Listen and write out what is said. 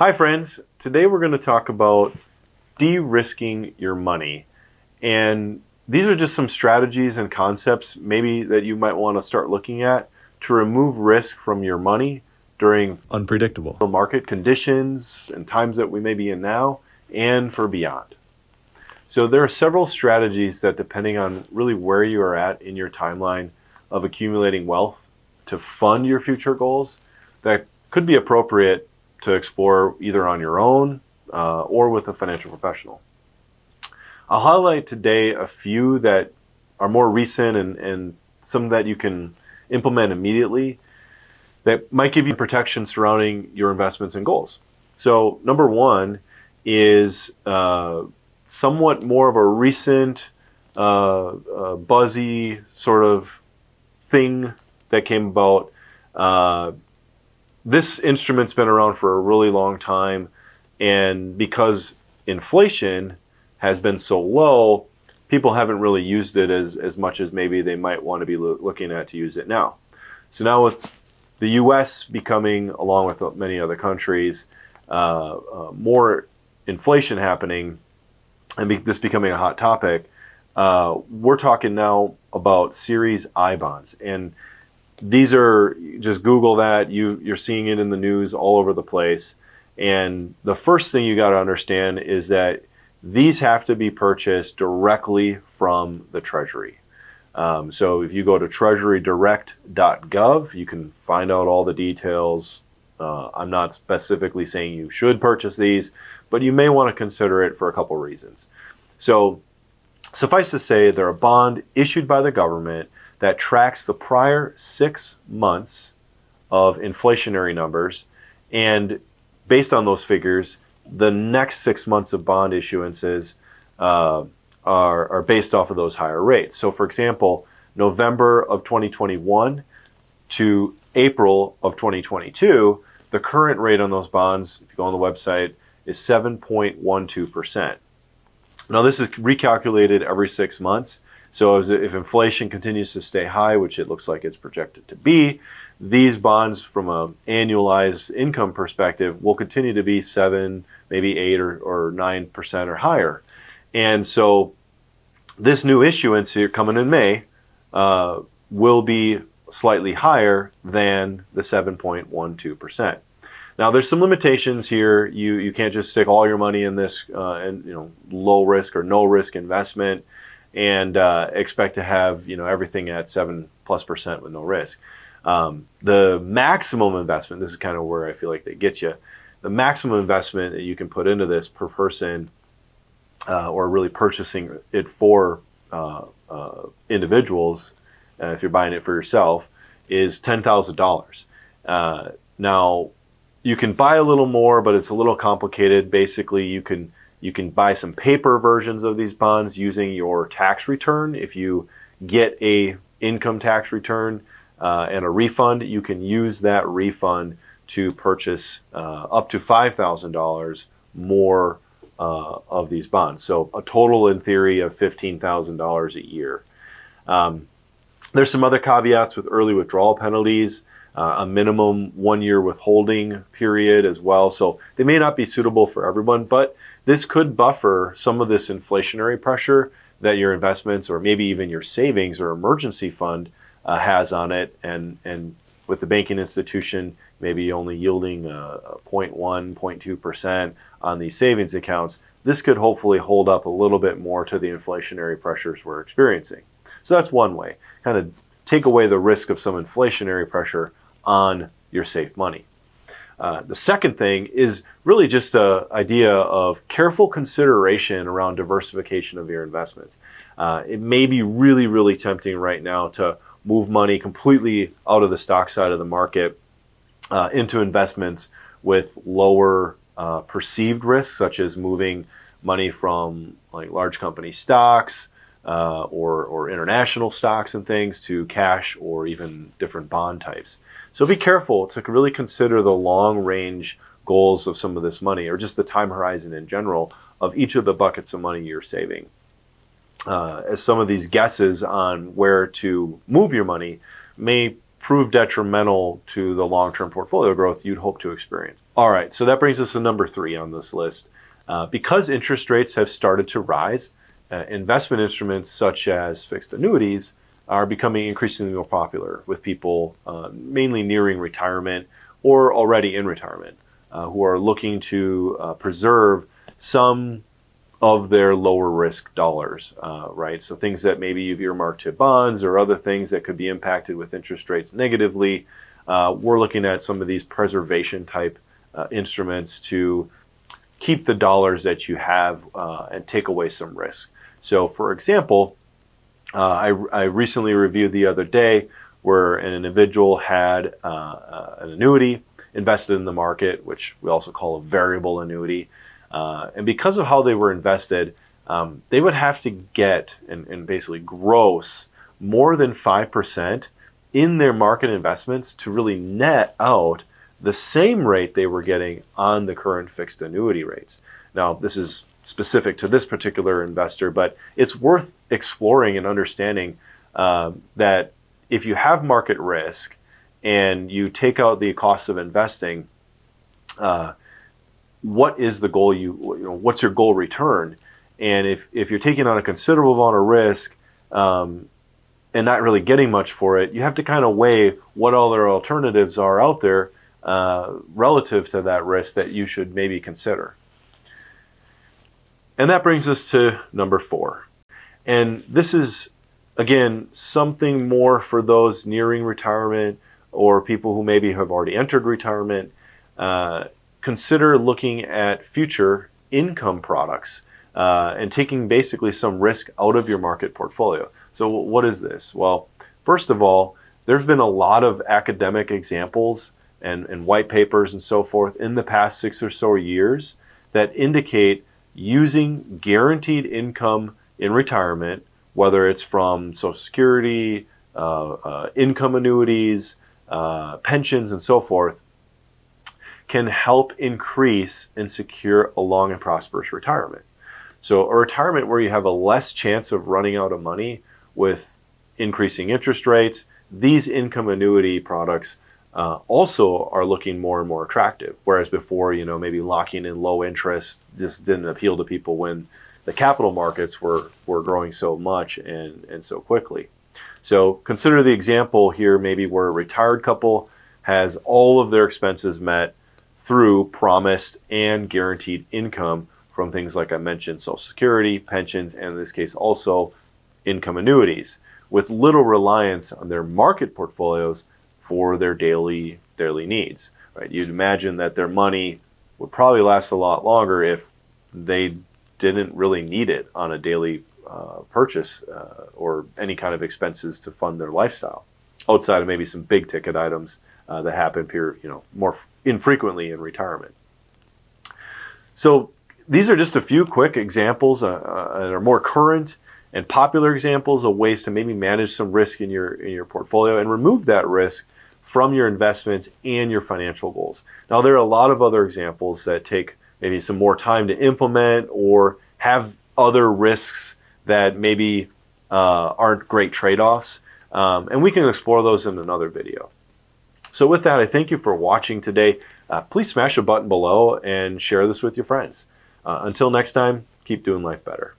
Hi friends, today we're going to talk about de-risking your money. And these are just some strategies and concepts maybe that you might want to start looking at to remove risk from your money during unpredictable market conditions and times that we may be in now and for beyond. So there are several strategies that, depending on really where you are at in your timeline of accumulating wealth to fund your future goals, that could be appropriate to explore either on your own or with a financial professional. I'll highlight today a few that are more recent and some that you can implement immediately that might give you protection surrounding your investments and goals. So number one is somewhat more of a recent buzzy sort of thing that came about. This instrument's been around for a really long time, and because inflation has been so low, people haven't really used it as much as maybe they might want to be looking at to use it now. So now with the US becoming, along with many other countries, more inflation happening, and this becoming a hot topic, we're talking now about Series I bonds. And these are, just Google that, you're seeing it in the news all over the place. And the first thing you got to understand is that these have to be purchased directly from the Treasury. So if you go to treasurydirect.gov, you can find out all the details. I'm not specifically saying you should purchase these, but you may want to consider it for a couple reasons. So suffice to say, they're a bond issued by the government that tracks the prior 6 months of inflationary numbers, and based on those figures, the next 6 months of bond issuances are based off of those higher rates. So for example, November of 2021 to April of 2022, the current rate on those bonds, if you go on the website, is 7.12%. Now this is recalculated every 6 months. So if inflation continues to stay high, which it looks like it's projected to be, these bonds from an annualized income perspective will continue to be 7, maybe 8 or 9% or higher. And so this new issuance here coming in May will be slightly higher than the 7.12%. Now there's some limitations here. You can't just stick all your money in this low risk or no risk investment and expect to have everything at 7+% with no risk. The maximum investment, this is kind of where I feel like they get you, the maximum investment that you can put into this per person, or really purchasing it for individuals, if you're buying it for yourself, is $10,000. Now you can buy a little more, but it's a little complicated. Basically, you can buy some paper versions of these bonds using your tax return. If you get a income tax return and a refund, you can use that refund to purchase up to $5,000 more of these bonds. So a total in theory of $15,000 a year. There's some other caveats with early withdrawal penalties, a minimum 1-year withholding period as well. So they may not be suitable for everyone, but this could buffer some of this inflationary pressure that your investments or maybe even your savings or emergency fund has on it. And with the banking institution maybe only yielding 0.1, 0.2% on these savings accounts, this could hopefully hold up a little bit more to the inflationary pressures we're experiencing. So that's one way, kind of take away the risk of some inflationary pressure on your safe money. The second thing is really just an idea of careful consideration around diversification of your investments. It may be really, really tempting right now to move money completely out of the stock side of the market into investments with lower perceived risks, such as moving money from like large company stocks or international stocks and things to cash or even different bond types. So be careful to really consider the long range goals of some of this money, or just the time horizon in general of each of the buckets of money you're saving. As some of these guesses on where to move your money may prove detrimental to the long-term portfolio growth you'd hope to experience. All right, so that brings us to number 3 on this list. Because interest rates have started to rise, investment instruments such as fixed annuities are becoming increasingly more popular with people mainly nearing retirement or already in retirement who are looking to preserve some of their lower risk dollars, right? So things that maybe you've earmarked to bonds or other things that could be impacted with interest rates negatively. We're looking at some of these preservation type instruments to keep the dollars that you have and take away some risk. So for example, I recently reviewed the other day where an individual had an annuity invested in the market, which we also call a variable annuity. And because of how they were invested, they would have to get and basically gross more than 5% in their market investments to really net out the same rate they were getting on the current fixed annuity rates. Now, this is specific to this particular investor, but it's worth exploring and understanding that if you have market risk and you take out the cost of investing, what is the goal what's your goal return? And if you're taking on a considerable amount of risk and not really getting much for it, you have to kind of weigh what other alternatives are out there relative to that risk that you should maybe consider. And that brings us to number 4. And this is, again, something more for those nearing retirement or people who maybe have already entered retirement. Consider looking at future income products and taking basically some risk out of your market portfolio. So what is this? Well, first of all, there's been a lot of academic examples and white papers and so forth in the past 6 or so years that indicate using guaranteed income in retirement, whether it's from Social Security, income annuities, pensions, and so forth, can help increase and secure a long and prosperous retirement. So a retirement where you have a less chance of running out of money with increasing interest rates, these income annuity products also are looking more and more attractive. Whereas before, maybe locking in low interest just didn't appeal to people when the capital markets were growing so much and so quickly. So consider the example here, maybe where a retired couple has all of their expenses met through promised and guaranteed income from things like I mentioned, Social Security, pensions, and in this case also income annuities, with little reliance on their market portfolios for their daily needs. Right? You'd imagine that their money would probably last a lot longer if they didn't really need it on a daily purchase or any kind of expenses to fund their lifestyle, outside of maybe some big ticket items that happen here, more infrequently in retirement. So these are just a few quick examples that are more current and popular examples of ways to maybe manage some risk in your portfolio and remove that risk from your investments and your financial goals. Now, there are a lot of other examples that take maybe some more time to implement or have other risks that maybe aren't great trade-offs, and we can explore those in another video. So with that, I thank you for watching today. Please smash a button below and share this with your friends. Until next time, keep doing life better.